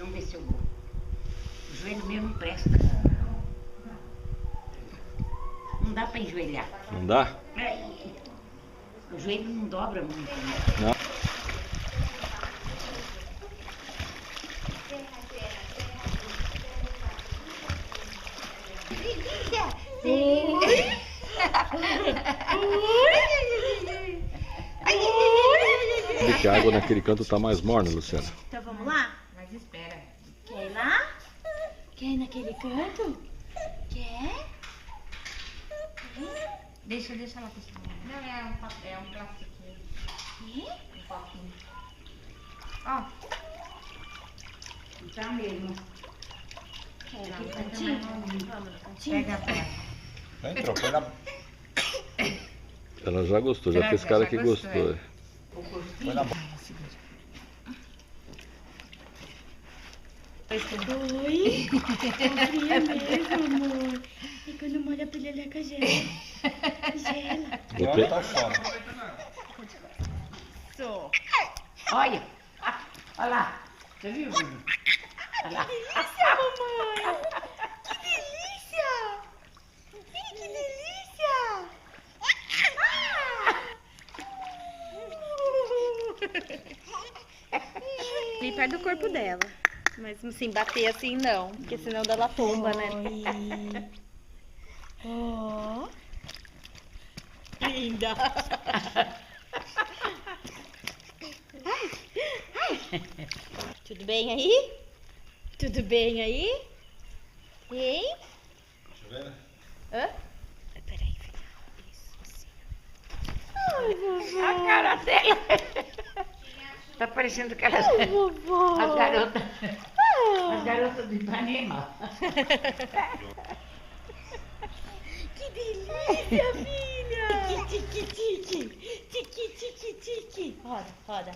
Vamos ver se eu vou. O joelho meu não presta. Não dá pra enjoelhar. Não dá? O joelho não dobra muito, né? Não. Vê que a água naquele canto tá mais morna, Luciana. Então vamos lá? Mas espera. Quer ir lá? Quer ir naquele canto? Quer? Deixa ela acostumar. Não, é um plastiquinho. Quer? Um copinho. Ó. Tá mesmo. Quer ir naquele cantinho? Vamos no cantinho? Pega a porta. Entrou, foi na... Ela já gostou, já fez cara que gostou. Foi na... Oi? Confia mesmo, amor. E quando molha a peleleca gela. Gela. Agora tá fome. Sou. Olha. Olha lá. Você viu? Olha lá. Delícia, mamãe. Que delícia. Ih, que delícia. Vem perto do corpo dela. Mas assim, bater assim não. Porque senão ela tomba, né? Ó. Linda. Tudo bem aí? Tudo bem aí? Hein? Hã? Peraí, filha. Isso, assim. Ai, vovó. A cara dela. Tá parecendo aquelas Ai, vovó. as garotas do Ipanema. Que delícia, filha! Tique, tique, tique, tique, tique. Roda, roda.